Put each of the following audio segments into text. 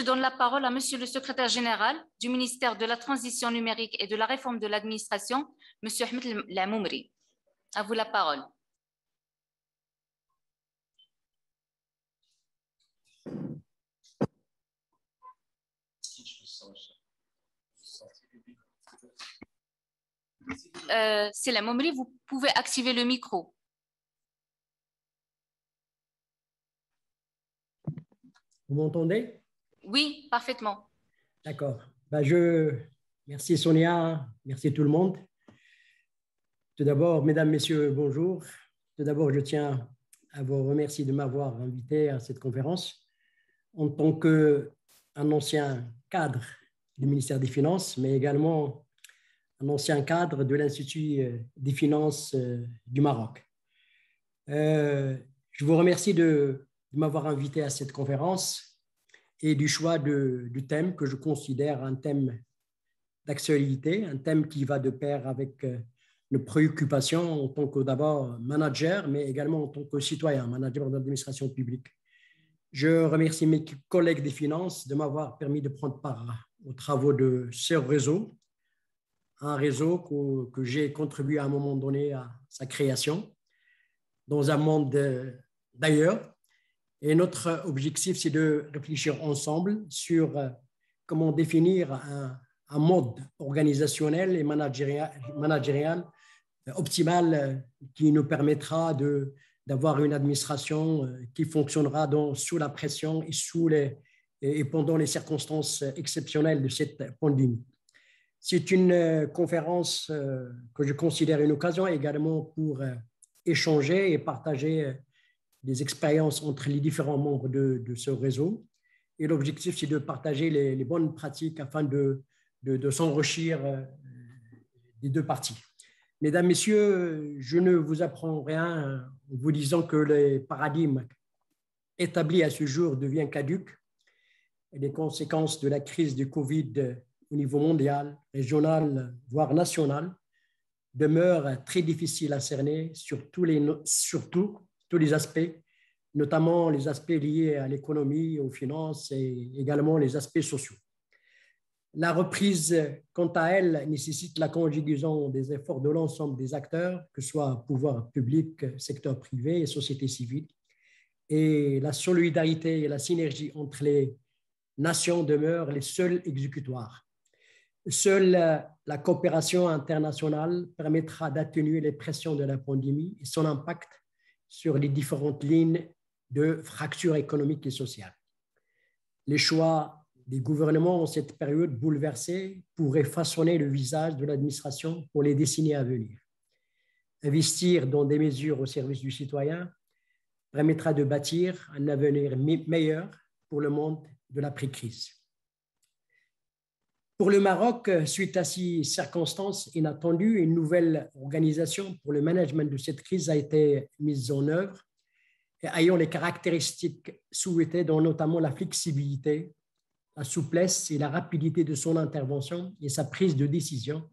donne la parole à Monsieur le secrétaire général du ministère de la Transition numérique et de la réforme de l'administration, Monsieur Ahmed Lamoumri. À vous la parole. C'est Lamoumri, vous pouvez activer le micro. Vous m'entendez? Oui, parfaitement. D'accord. Merci Sonia, merci tout le monde. Tout d'abord, mesdames, messieurs, bonjour. Tout d'abord, je tiens à vous remercier de m'avoir invité à cette conférence. En tant qu'un ancien cadre du ministère des Finances, mais également un ancien cadre de l'Institut des finances du Maroc. Je vous remercie de m'avoir invité à cette conférence et du choix du thème que je considère un thème d'actualité, un thème qui va de pair avec nos préoccupations en tant que d'abord manager, mais également en tant que citoyen, manager de l'administration publique. Je remercie mes collègues des finances de m'avoir permis de prendre part aux travaux de ce réseau, un réseau que j'ai contribué à un moment donné à sa création dans un monde d'ailleurs. Et notre objectif, c'est de réfléchir ensemble sur comment définir un mode organisationnel et managérial optimal qui nous permettra d'avoir une administration qui fonctionnera sous la pression et pendant les circonstances exceptionnelles de cette pandémie. C'est une conférence que je considère une occasion également pour échanger et partager des expériences entre les différents membres de ce réseau. Et l'objectif, c'est de partager les bonnes pratiques afin de s'enrichir des deux parties. Mesdames, Messieurs, je ne vous apprends rien en vous disant que le paradigme établi à ce jour devient caduc et les conséquences de la crise du Covid au niveau mondial, régional, voire national, demeurent très difficiles à cerner sur tous les aspects, notamment les aspects liés à l'économie, aux finances et également les aspects sociaux. La reprise, quant à elle, nécessite la conjugaison des efforts de l'ensemble des acteurs, que ce soit pouvoir public, secteur privé et société civile. Et la solidarité et la synergie entre les nations demeurent les seuls exécutoires. Seule la coopération internationale permettra d'atténuer les pressions de la pandémie et son impact sur les différentes lignes de fracture économique et sociale. Les choix des gouvernements en cette période bouleversée pourraient façonner le visage de l'administration pour les décennies à venir. Investir dans des mesures au service du citoyen permettra de bâtir un avenir meilleur pour le monde de l'après-crise. Pour le Maroc, suite à ces circonstances inattendues, une nouvelle organisation pour le management de cette crise a été mise en œuvre, ayant les caractéristiques souhaitées, dont notamment la flexibilité, la souplesse et la rapidité de son intervention et sa prise de décision,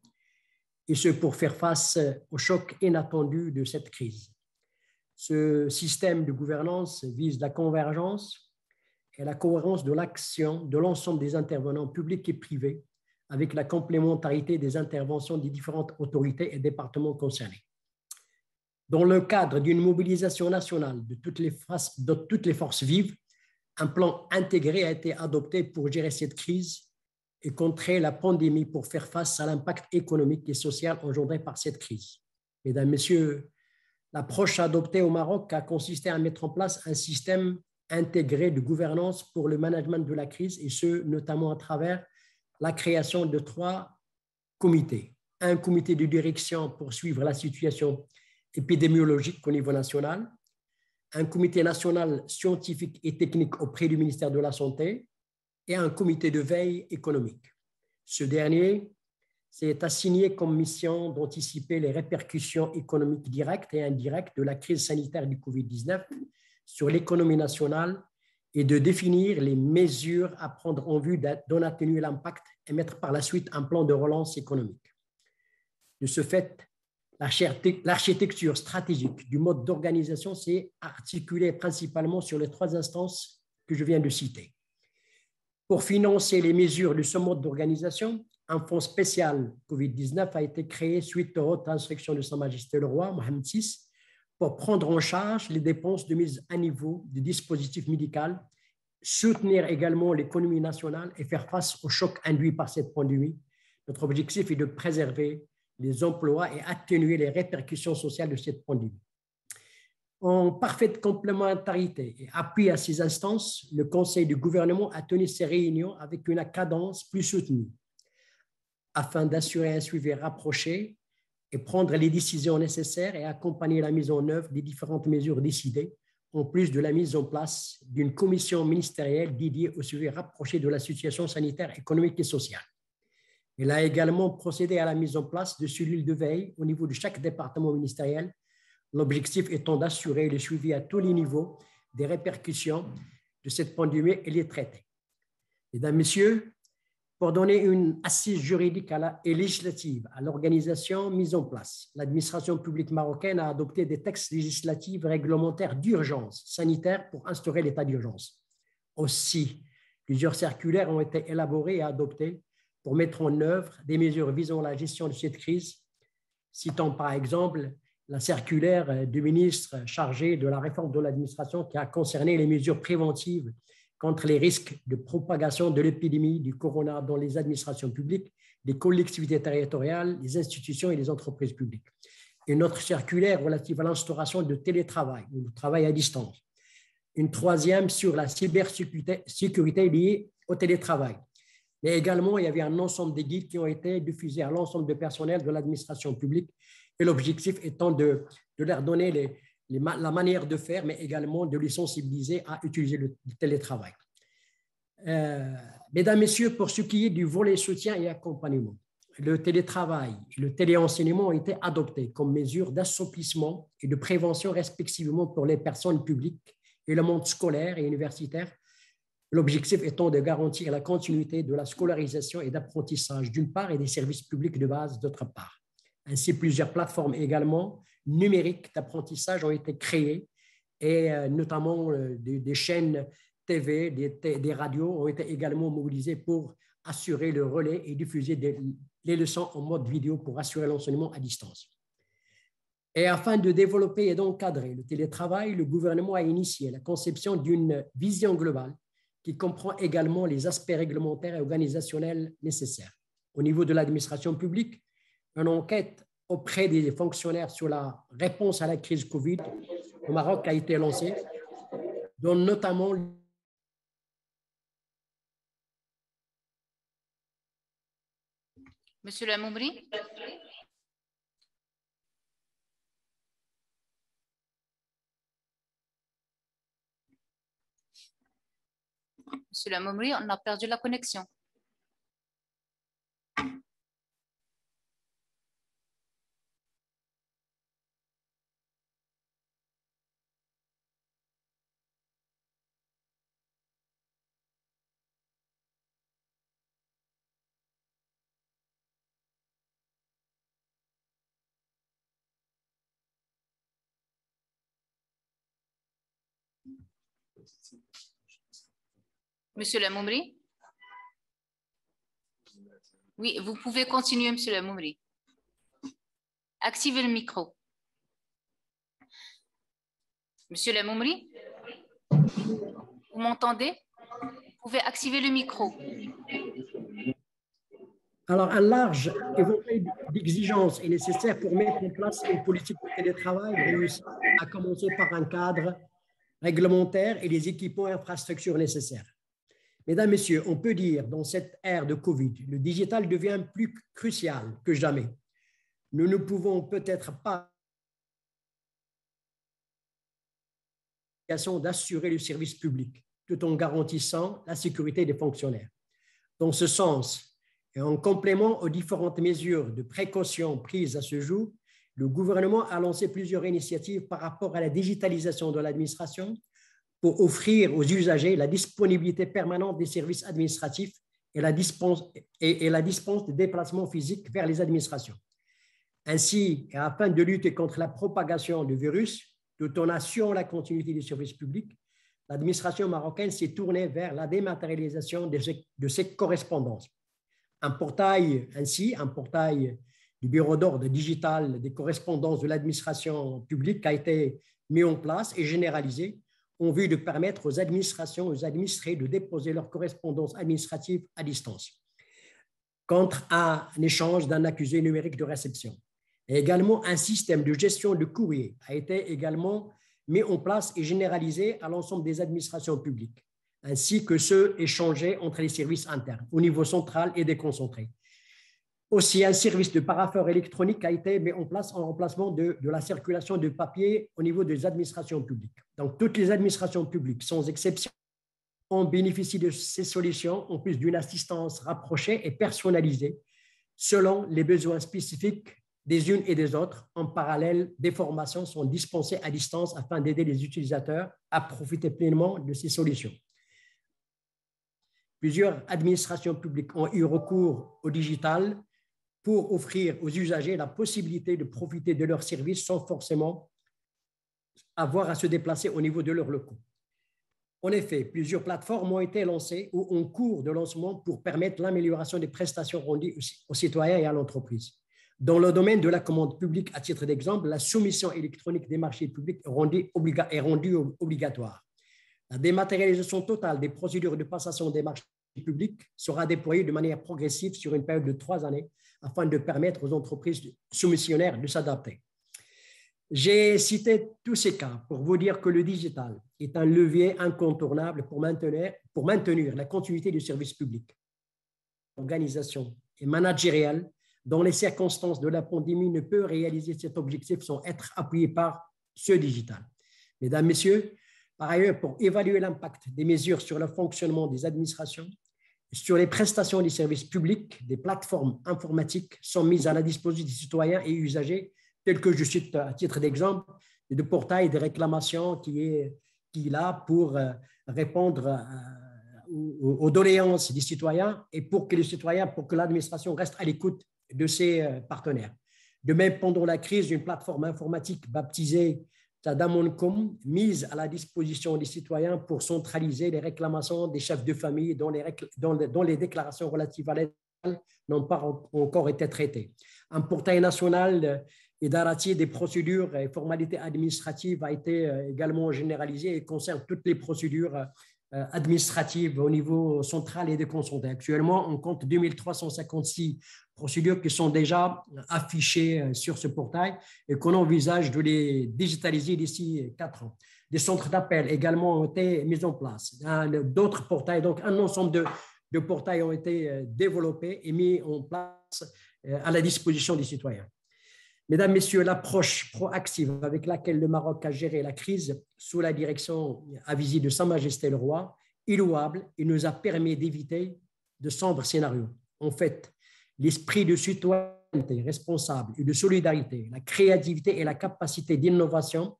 et ce pour faire face au choc inattendu de cette crise. Ce système de gouvernance vise la convergence et la cohérence de l'action de l'ensemble des intervenants publics et privés, avec la complémentarité des interventions des différentes autorités et départements concernés. Dans le cadre d'une mobilisation nationale de toutes les forces vives, un plan intégré a été adopté pour gérer cette crise et contrer la pandémie pour faire face à l'impact économique et social engendré par cette crise. Mesdames, Messieurs, l'approche adoptée au Maroc a consisté à mettre en place un système intégré de gouvernance pour le management de la crise, et ce, notamment à travers la création de 3 comités. Un comité de direction pour suivre la situation épidémiologique au niveau national, un comité national scientifique et technique auprès du ministère de la Santé et un comité de veille économique. Ce dernier s'est assigné comme mission d'anticiper les répercussions économiques directes et indirectes de la crise sanitaire du Covid-19 sur l'économie nationale et de définir les mesures à prendre en vue d'en atténuer l'impact et mettre par la suite un plan de relance économique. De ce fait, l'architecture stratégique du mode d'organisation s'est articulée principalement sur les 3 instances que je viens de citer. Pour financer les mesures de ce mode d'organisation, un fonds spécial Covid-19 a été créé suite aux hautes instructions de Sa Majesté le Roi, Mohamed VI, pour prendre en charge les dépenses de mise à niveau du dispositif médical, soutenir également l'économie nationale et faire face au choc induit par cette pandémie. Notre objectif est de préserver les emplois et atténuer les répercussions sociales de cette pandémie. En parfaite complémentarité et appui à ces instances, le Conseil du gouvernement a tenu ses réunions avec une cadence plus soutenue afin d'assurer un suivi rapproché et prendre les décisions nécessaires et accompagner la mise en œuvre des différentes mesures décidées, en plus de la mise en place d'une commission ministérielle dédiée au suivi rapproché de la situation sanitaire, économique et sociale. Il a également procédé à la mise en place de cellules de veille au niveau de chaque département ministériel, l'objectif étant d'assurer le suivi à tous les niveaux des répercussions de cette pandémie et les traiter. Mesdames, Messieurs, pour donner une assise juridique et législative à l'organisation mise en place, l'administration publique marocaine a adopté des textes législatifs réglementaires d'urgence sanitaire pour instaurer l'état d'urgence. Aussi, plusieurs circulaires ont été élaborées et adoptées pour mettre en œuvre des mesures visant à la gestion de cette crise, citant par exemple la circulaire du ministre chargé de la réforme de l'administration qui a concerné les mesures préventives contre les risques de propagation de l'épidémie du corona dans les administrations publiques, les collectivités territoriales, les institutions et les entreprises publiques. Une autre circulaire relative à l'instauration de télétravail ou de travail à distance. Une troisième sur la cybersécurité liée au télétravail. Mais également, il y avait un ensemble de guides qui ont été diffusés à l'ensemble du personnel de l'administration publique et l'objectif étant de leur donner la manière de faire, mais également de les sensibiliser à utiliser le télétravail. Mesdames, Messieurs, pour ce qui est du volet soutien et accompagnement, le télétravail et le téléenseignement ont été adoptés comme mesures d'assouplissement et de prévention respectivement pour les personnes publiques et le monde scolaire et universitaire, l'objectif étant de garantir la continuité de la scolarisation et d'apprentissage d'une part et des services publics de base d'autre part. Ainsi, plusieurs plateformes également numériques d'apprentissage ont été créées et notamment des chaînes TV, des radios ont été également mobilisées pour assurer le relais et diffuser les leçons en mode vidéo pour assurer l'enseignement à distance. Et afin de développer et d'encadrer le télétravail, le gouvernement a initié la conception d'une vision globale qui comprend également les aspects réglementaires et organisationnels nécessaires. Au niveau de l'administration publique, une enquête auprès des fonctionnaires sur la réponse à la crise Covid au Maroc a été lancée, dont notamment Monsieur Lamoumri. Monsieur Lamoumri, on a perdu la connexion. Monsieur Lamoumri? Oui, vous pouvez continuer, Monsieur Lamoumri. Activez le micro. Monsieur Lamoumri? Vous m'entendez? Vous pouvez activer le micro. Alors, un large éventail d'exigences est nécessaire pour mettre en place une politique de télétravail réussie, à commencer par un cadre réglementaire et les équipements et infrastructures nécessaires. Mesdames, Messieurs, on peut dire dans cette ère de Covid, le digital devient plus crucial que jamais. Nous ne pouvons peut-être pas d'assurer le service public tout en garantissant la sécurité des fonctionnaires. Dans ce sens, et en complément aux différentes mesures de précaution prises à ce jour, le gouvernement a lancé plusieurs initiatives par rapport à la digitalisation de l'administration pour offrir aux usagers la disponibilité permanente des services administratifs et la dispense de déplacements physiques vers les administrations. Ainsi, afin de lutter contre la propagation du virus, tout en assurant la continuité des services publics, l'administration marocaine s'est tournée vers la dématérialisation de ses correspondances. Un portail du bureau d'ordre digital des correspondances de l'administration publique a été mis en place et généralisé en vue de permettre aux administrations, aux administrés de déposer leur correspondance administrative à distance contre un échange d'un accusé numérique de réception. Et également, un système de gestion de courrier a été également mis en place et généralisé à l'ensemble des administrations publiques, ainsi que ceux échangés entre les services internes au niveau central et déconcentré. Aussi, un service de parapheur électronique a été mis en place en remplacement de la circulation de papier au niveau des administrations publiques. Donc, toutes les administrations publiques, sans exception, ont bénéficié de ces solutions, en plus d'une assistance rapprochée et personnalisée selon les besoins spécifiques des unes et des autres. En parallèle, des formations sont dispensées à distance afin d'aider les utilisateurs à profiter pleinement de ces solutions. Plusieurs administrations publiques ont eu recours au digital pour offrir aux usagers la possibilité de profiter de leurs services sans forcément avoir à se déplacer au niveau de leurs locaux. En effet, plusieurs plateformes ont été lancées ou en cours de lancement pour permettre l'amélioration des prestations rendues aux citoyens et à l'entreprise. Dans le domaine de la commande publique, à titre d'exemple, la soumission électronique des marchés publics est rendue obligatoire. La dématérialisation totale des procédures de passation des marchés publics sera déployée de manière progressive sur une période de 3 années afin de permettre aux entreprises soumissionnaires de s'adapter. J'ai cité tous ces cas pour vous dire que le digital est un levier incontournable pour maintenir la continuité du service public. L'organisation et managériale, dans les circonstances de la pandémie, ne peut réaliser cet objectif sans être appuyé par ce digital. Mesdames, Messieurs, par ailleurs, pour évaluer l'impact des mesures sur le fonctionnement des administrations, sur les prestations des services publics, des plateformes informatiques sont mises à la disposition des citoyens et usagers, tels que je cite à titre d'exemple, le portail des réclamations qui est là pour répondre aux doléances des citoyens et pour que l'administration reste à l'écoute de ses partenaires. De même, pendant la crise, une plateforme informatique baptisée Tadamonkom, mise à la disposition des citoyens pour centraliser les réclamations des chefs de famille dont les déclarations relatives à l'aide n'ont pas encore été traitées. Un portail national et d'arrêter des procédures et formalités administratives a été également généralisé et concerne toutes les procédures administratives au niveau central et déconcentré. Actuellement, on compte 2356 procédures qui sont déjà affichées sur ce portail et qu'on envisage de les digitaliser d'ici 4 ans. Des centres d'appel également ont été mis en place. D'autres portails, donc un ensemble de portails ont été développés et mis en place à la disposition des citoyens. Mesdames, Messieurs, l'approche proactive avec laquelle le Maroc a géré la crise sous la direction avisée de Sa Majesté le Roi est louable et nous a permis d'éviter de sombres scénarios. En fait, l'esprit de citoyenneté responsable et de solidarité, la créativité et la capacité d'innovation,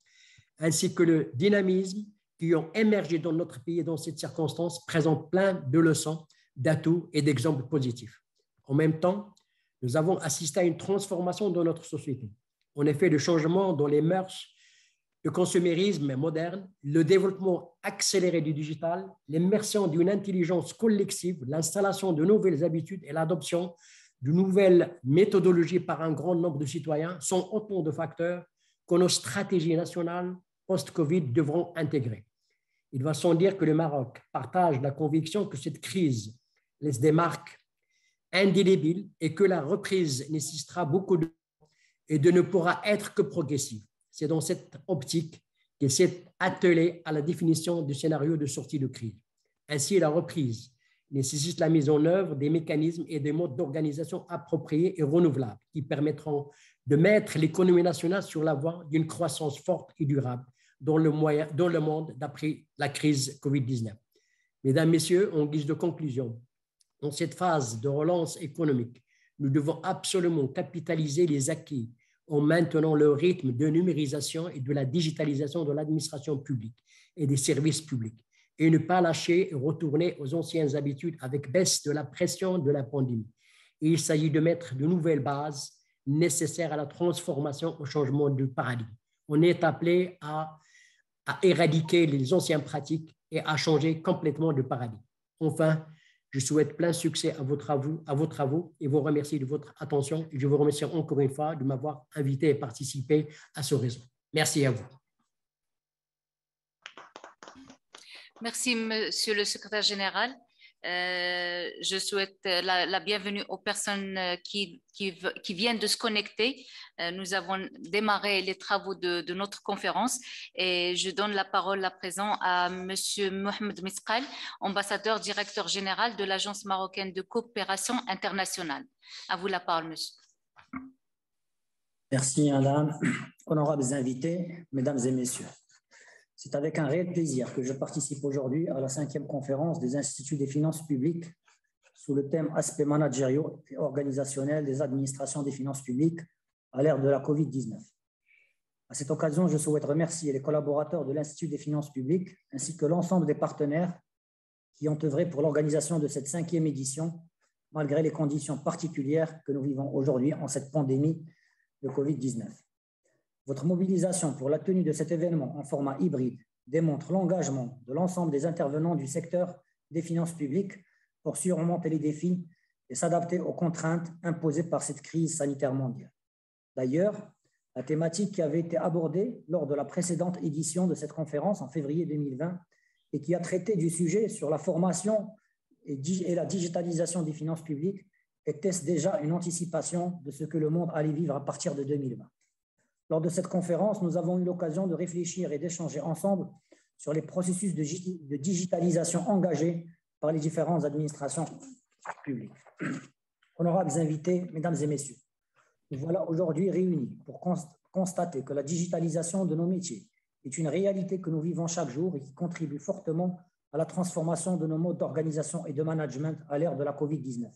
ainsi que le dynamisme qui ont émergé dans notre pays dans cette circonstance présentent plein de leçons, d'atouts et d'exemples positifs. En même temps, nous avons assisté à une transformation dans notre société. En effet, le changement dans les mœurs, le consumérisme moderne, le développement accéléré du digital, l'immersion d'une intelligence collective, l'installation de nouvelles habitudes et l'adoption de nouvelles méthodologies par un grand nombre de citoyens sont autant de facteurs que nos stratégies nationales post-Covid devront intégrer. Il va sans dire que le Maroc partage la conviction que cette crise laisse des marques indélébile et que la reprise nécessitera beaucoup de temps et ne pourra être que progressive. C'est dans cette optique qu'il s'est attelé à la définition du scénario de sortie de crise. Ainsi, la reprise nécessite la mise en œuvre des mécanismes et des modes d'organisation appropriés et renouvelables qui permettront de mettre l'économie nationale sur la voie d'une croissance forte et durable dans le monde d'après la crise Covid-19. Mesdames, Messieurs, en guise de conclusion, dans cette phase de relance économique, nous devons absolument capitaliser les acquis en maintenant le rythme de numérisation et de la digitalisation de l'administration publique et des services publics et ne pas lâcher et retourner aux anciennes habitudes avec baisse de la pression de la pandémie. Et il s'agit de mettre de nouvelles bases nécessaires à la transformation au changement de paradigme. On est appelé à à éradiquer les anciennes pratiques et à changer complètement de paradigme. Enfin, je souhaite plein succès à vos travaux et vous remercie de votre attention. Et je vous remercie encore une fois de m'avoir invité et participé à ce réseau. Merci à vous. Merci, Monsieur le Secrétaire général. Je souhaite la bienvenue aux personnes qui viennent de se connecter. Nous avons démarré les travaux de notre conférence et je donne la parole à présent à Monsieur Mohamed Misqal, ambassadeur directeur général de l'Agence marocaine de coopération internationale. À vous la parole, monsieur. Merci, madame. Honorables invités, mesdames et messieurs. C'est avec un réel plaisir que je participe aujourd'hui à la 5e conférence des Instituts des finances publiques sous le thème Aspects managériaux et organisationnels des administrations des finances publiques à l'ère de la Covid-19. À cette occasion, je souhaite remercier les collaborateurs de l'Institut des finances publiques ainsi que l'ensemble des partenaires qui ont œuvré pour l'organisation de cette 5e édition, malgré les conditions particulières que nous vivons aujourd'hui en cette pandémie de Covid-19. Votre mobilisation pour la tenue de cet événement en format hybride démontre l'engagement de l'ensemble des intervenants du secteur des finances publiques pour surmonter les défis et s'adapter aux contraintes imposées par cette crise sanitaire mondiale. D'ailleurs, la thématique qui avait été abordée lors de la précédente édition de cette conférence en février 2020 et qui a traité du sujet sur la formation et la digitalisation des finances publiques était déjà une anticipation de ce que le monde allait vivre à partir de 2020. Lors de cette conférence, nous avons eu l'occasion de réfléchir et d'échanger ensemble sur les processus de digitalisation engagés par les différentes administrations publiques. Honorables invités, mesdames et messieurs, nous voilà aujourd'hui réunis pour constater que la digitalisation de nos métiers est une réalité que nous vivons chaque jour et qui contribue fortement à la transformation de nos modes d'organisation et de management à l'ère de la Covid-19.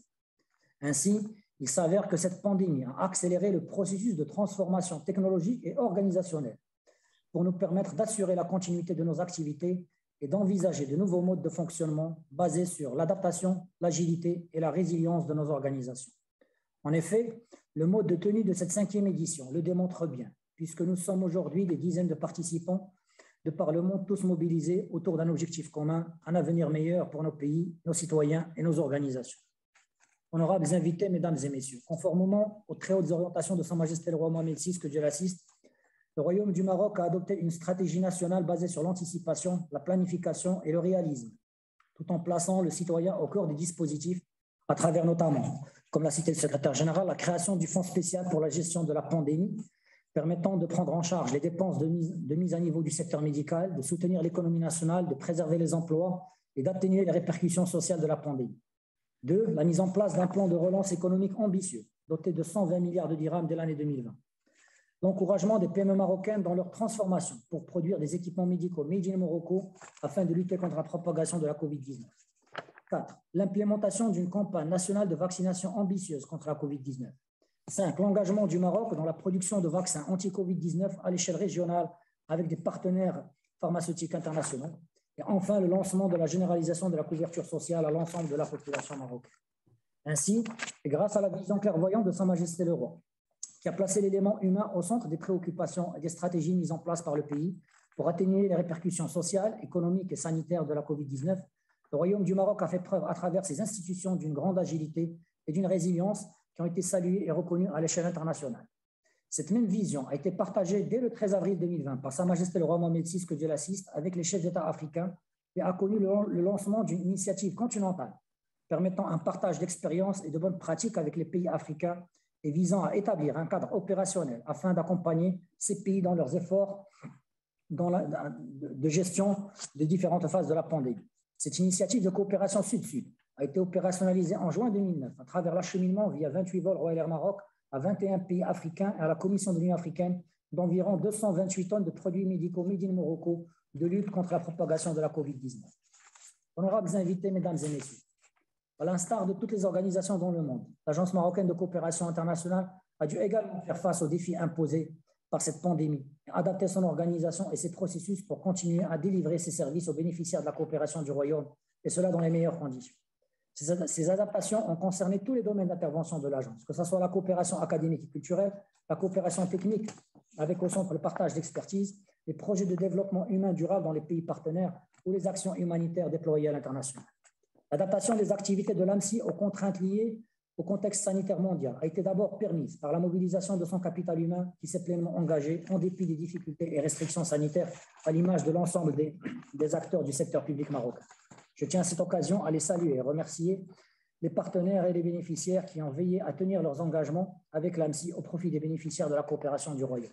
Ainsi, il s'avère que cette pandémie a accéléré le processus de transformation technologique et organisationnelle pour nous permettre d'assurer la continuité de nos activités et d'envisager de nouveaux modes de fonctionnement basés sur l'adaptation, l'agilité et la résilience de nos organisations. En effet, le mode de tenue de cette 5e édition le démontre bien, puisque nous sommes aujourd'hui des dizaines de participants de par le monde, tous mobilisés autour d'un objectif commun, un avenir meilleur pour nos pays, nos citoyens et nos organisations. Honorables invités, mesdames et messieurs, conformément aux très hautes orientations de Sa Majesté le roi Mohamed VI, que Dieu l'assiste, le Royaume du Maroc a adopté une stratégie nationale basée sur l'anticipation, la planification et le réalisme, tout en plaçant le citoyen au cœur des dispositifs à travers notamment, comme l'a cité le secrétaire général, la création du fonds spécial pour la gestion de la pandémie, permettant de prendre en charge les dépenses de mise à niveau du secteur médical, de soutenir l'économie nationale, de préserver les emplois et d'atténuer les répercussions sociales de la pandémie. 2. La mise en place d'un plan de relance économique ambitieux, doté de 120 milliards de dirhams dès l'année 2020. L'encouragement des PME marocaines dans leur transformation pour produire des équipements médicaux made in Morocco afin de lutter contre la propagation de la Covid-19. 4. L'implémentation d'une campagne nationale de vaccination ambitieuse contre la Covid-19. 5. L'engagement du Maroc dans la production de vaccins anti-Covid-19 à l'échelle régionale avec des partenaires pharmaceutiques internationaux. Et enfin, le lancement de la généralisation de la couverture sociale à l'ensemble de la population marocaine. Ainsi, et grâce à la vision clairvoyante de Sa Majesté le Roi, qui a placé l'élément humain au centre des préoccupations et des stratégies mises en place par le pays pour atténuer les répercussions sociales, économiques et sanitaires de la Covid-19, le Royaume du Maroc a fait preuve à travers ses institutions d'une grande agilité et d'une résilience qui ont été saluées et reconnues à l'échelle internationale. Cette même vision a été partagée dès le 13 avril 2020 par Sa Majesté le roi Mohamed VI, que Dieu l'assiste, avec les chefs d'État africains et a connu le lancement d'une initiative continentale permettant un partage d'expériences et de bonnes pratiques avec les pays africains et visant à établir un cadre opérationnel afin d'accompagner ces pays dans leurs efforts de gestion des différentes phases de la pandémie. Cette initiative de coopération Sud-Sud a été opérationnalisée en juin 2009 à travers l'acheminement via 28 vols Royal Air Maroc à 21 pays africains et à la Commission de l'Union africaine d'environ 228 tonnes de produits médicaux made in Morocco de lutte contre la propagation de la Covid-19. Honorables invités, mesdames et messieurs, à l'instar de toutes les organisations dans le monde, l'Agence marocaine de coopération internationale a dû également faire face aux défis imposés par cette pandémie et adapter son organisation et ses processus pour continuer à délivrer ses services aux bénéficiaires de la coopération du Royaume, et cela dans les meilleures conditions. Ces adaptations ont concerné tous les domaines d'intervention de l'agence, que ce soit la coopération académique et culturelle, la coopération technique avec au centre le partage d'expertise, les projets de développement humain durable dans les pays partenaires ou les actions humanitaires déployées à l'international. L'adaptation des activités de l'AMSI aux contraintes liées au contexte sanitaire mondial a été d'abord permise par la mobilisation de son capital humain qui s'est pleinement engagé en dépit des difficultés et restrictions sanitaires à l'image de l'ensemble des acteurs du secteur public marocain. Je tiens à cette occasion à les saluer et remercier les partenaires et les bénéficiaires qui ont veillé à tenir leurs engagements avec l'AMSI au profit des bénéficiaires de la coopération du Royaume.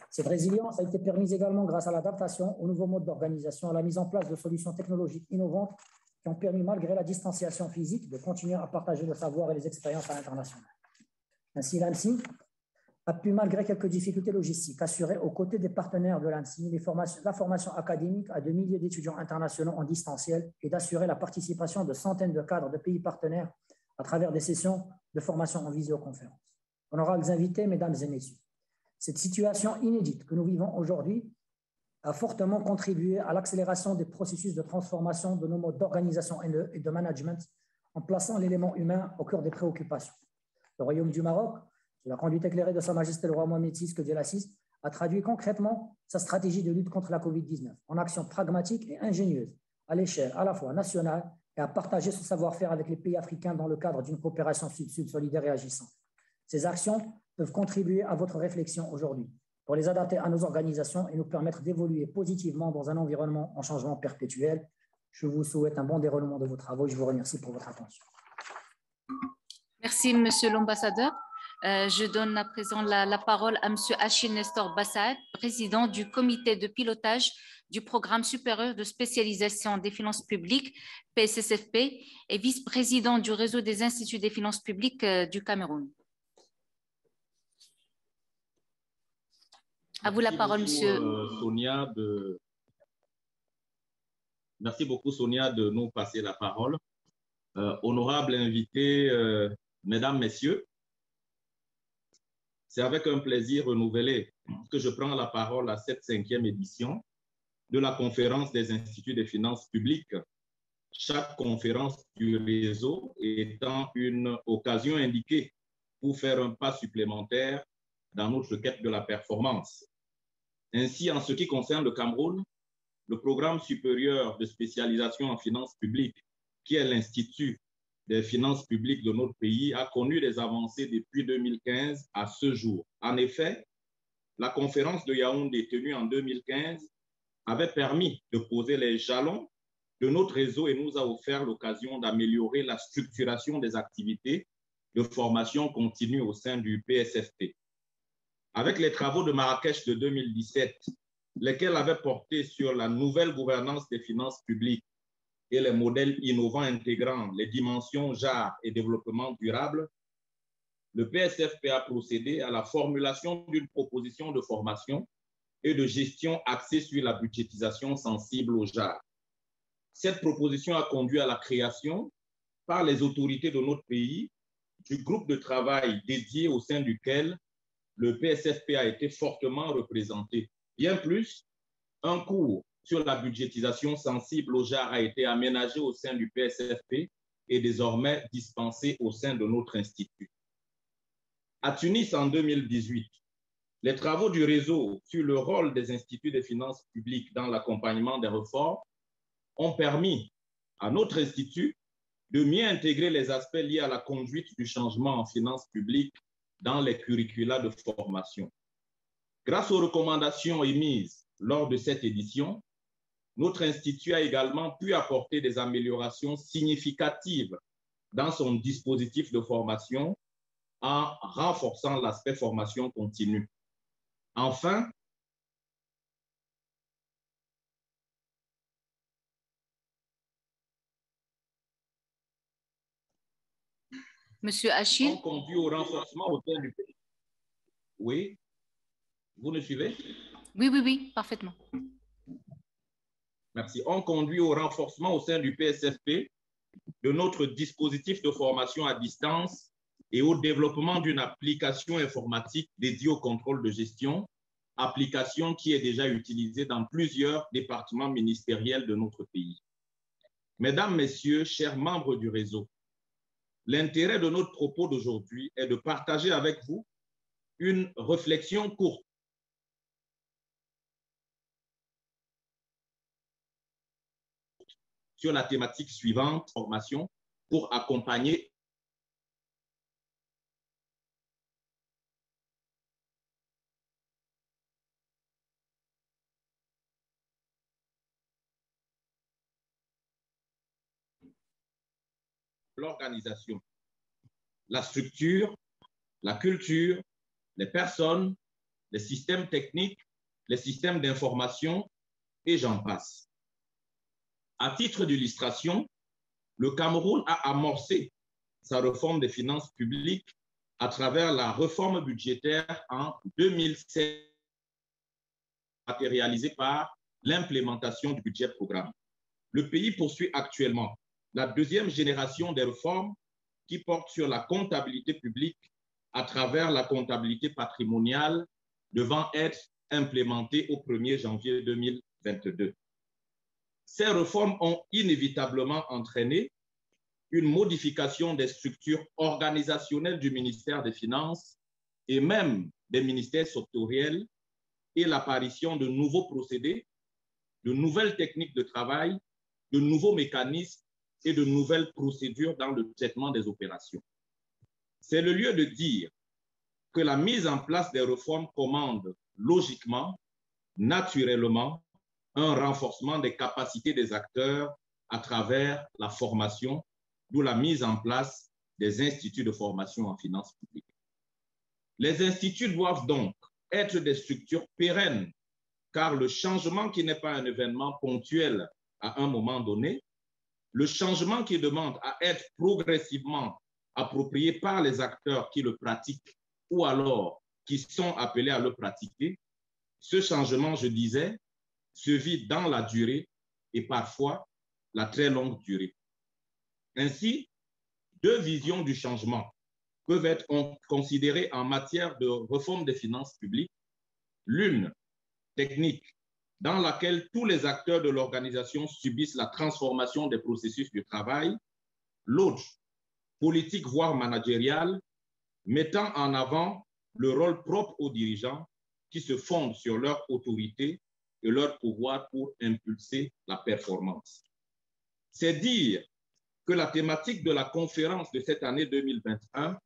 Cette résilience a été permise également grâce à l'adaptation aux nouveaux modes d'organisation, à la mise en place de solutions technologiques innovantes qui ont permis, malgré la distanciation physique, de continuer à partager le savoir et les expériences à l'international. Ainsi, l'AMSI a pu, malgré quelques difficultés logistiques, assurer aux côtés des partenaires de l'AMSI la formation académique à de milliers d'étudiants internationaux en distanciel et d'assurer la participation de centaines de cadres de pays partenaires à travers des sessions de formation en visioconférence. Honorables invités, mesdames et messieurs, cette situation inédite que nous vivons aujourd'hui a fortement contribué à l'accélération des processus de transformation de nos modes d'organisation et de management en plaçant l'élément humain au cœur des préoccupations. Le Royaume du Maroc, sous la conduite éclairée de Sa Majesté le roi Mohamed VI, que Dieu l'assiste, a traduit concrètement sa stratégie de lutte contre la COVID-19 en actions pragmatiques et ingénieuses à l'échelle à la fois nationale et à partager son savoir-faire avec les pays africains dans le cadre d'une coopération sud-sud solidaire et agissante. Ces actions peuvent contribuer à votre réflexion aujourd'hui pour les adapter à nos organisations et nous permettre d'évoluer positivement dans un environnement en changement perpétuel. Je vous souhaite un bon déroulement de vos travaux et je vous remercie pour votre attention. Merci, Monsieur l'ambassadeur. Je donne à présent la parole à Monsieur Achille Nestor Bassaad, président du comité de pilotage du programme supérieur de spécialisation des finances publiques, PSSFP, et vice-président du réseau des instituts des finances publiques du Cameroun. À vous la parole, monsieur. Sonia, merci beaucoup, Sonia, de nous passer la parole. Honorables invités, mesdames, messieurs, c'est avec un plaisir renouvelé que je prends la parole à cette 5e édition de la conférence des instituts des finances publiques. Chaque conférence du réseau étant une occasion indiquée pour faire un pas supplémentaire dans notre quête de la performance. Ainsi, en ce qui concerne le Cameroun, le programme supérieur de spécialisation en finances publiques, qui est l'Institut des finances publiques de notre pays, a connu des avancées depuis 2015 à ce jour. En effet, la conférence de Yaoundé tenue en 2015 avait permis de poser les jalons de notre réseau et nous a offert l'occasion d'améliorer la structuration des activités de formation continue au sein du PSFP. Avec les travaux de Marrakech de 2017, lesquels avaient porté sur la nouvelle gouvernance des finances publiques et les modèles innovants intégrant les dimensions genre et développement durable, le PSFP a procédé à la formulation d'une proposition de formation et de gestion axée sur la budgétisation sensible au genre. Cette proposition a conduit à la création par les autorités de notre pays du groupe de travail dédié au sein duquel le PSFP a été fortement représenté. Bien plus, un cours sur la budgétisation sensible au genre a été aménagé au sein du PSFP et désormais dispensé au sein de notre institut. À Tunis, en 2018, les travaux du réseau sur le rôle des instituts des finances publiques dans l'accompagnement des réformes ont permis à notre institut de mieux intégrer les aspects liés à la conduite du changement en finances publiques dans les curricula de formation. Grâce aux recommandations émises lors de cette édition, notre institut a également pu apporter des améliorations significatives dans son dispositif de formation en renforçant l'aspect formation continue. Enfin, Monsieur Achille. On conduit au renforcement au sein du pays. Oui, vous me suivez? Oui, parfaitement. Merci. On conduit au renforcement au sein du PSFP de notre dispositif de formation à distance et au développement d'une application informatique dédiée au contrôle de gestion, application qui est déjà utilisée dans plusieurs départements ministériels de notre pays. Mesdames, Messieurs, chers membres du réseau, l'intérêt de notre propos d'aujourd'hui est de partager avec vous une réflexion courte sur la thématique suivante, formation, pour accompagner l'organisation, la structure, la culture, les personnes, les systèmes techniques, les systèmes d'information, et j'en passe. À titre d'illustration, le Cameroun a amorcé sa réforme des finances publiques à travers la réforme budgétaire en 2016, matérialisée par l'implémentation du budget programme. Le pays poursuit actuellement la deuxième génération des réformes qui portent sur la comptabilité publique à travers la comptabilité patrimoniale devant être implémentée au 1er janvier 2022. Ces réformes ont inévitablement entraîné une modification des structures organisationnelles du ministère des Finances et même des ministères sectoriels et l'apparition de nouveaux procédés, de nouvelles techniques de travail, de nouveaux mécanismes et de nouvelles procédures dans le traitement des opérations. C'est le lieu de dire que la mise en place des réformes commande logiquement, naturellement, un renforcement des capacités des acteurs à travers la formation, d'où la mise en place des instituts de formation en finances publiques. Les instituts doivent donc être des structures pérennes, car le changement qui n'est pas un événement ponctuel à un moment donné, le changement qui demande à être progressivement approprié par les acteurs qui le pratiquent ou alors qui sont appelés à le pratiquer, ce changement, je disais, se vit dans la durée et parfois la très longue durée. Ainsi, deux visions du changement peuvent être considérées en matière de réforme des finances publiques. L'une, technique, dans laquelle tous les acteurs de l'organisation subissent la transformation des processus du travail. L'autre, politique voire managériale, mettant en avant le rôle propre aux dirigeants qui se fondent sur leur autorité et leur pouvoir pour impulser la performance. C'est dire que la thématique de la conférence de cette année 2021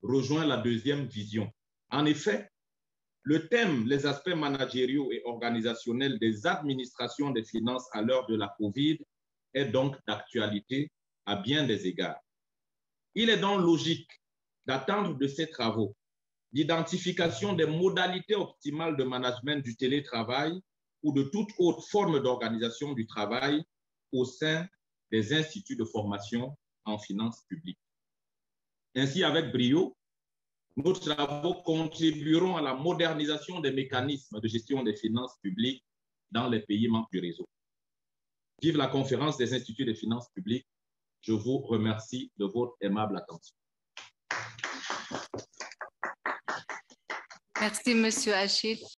rejoint la deuxième vision. En effet, le thème, les aspects managériaux et organisationnels des administrations des finances à l'heure de la COVID est donc d'actualité à bien des égards. Il est donc logique d'attendre de ces travaux l'identification des modalités optimales de management du télétravail ou de toute autre forme d'organisation du travail au sein des instituts de formation en finances publiques. Ainsi, avec brio, nos travaux contribueront à la modernisation des mécanismes de gestion des finances publiques dans les pays membres du réseau. Vive la conférence des instituts des finances publiques. Je vous remercie de votre aimable attention. Merci, Monsieur Achid.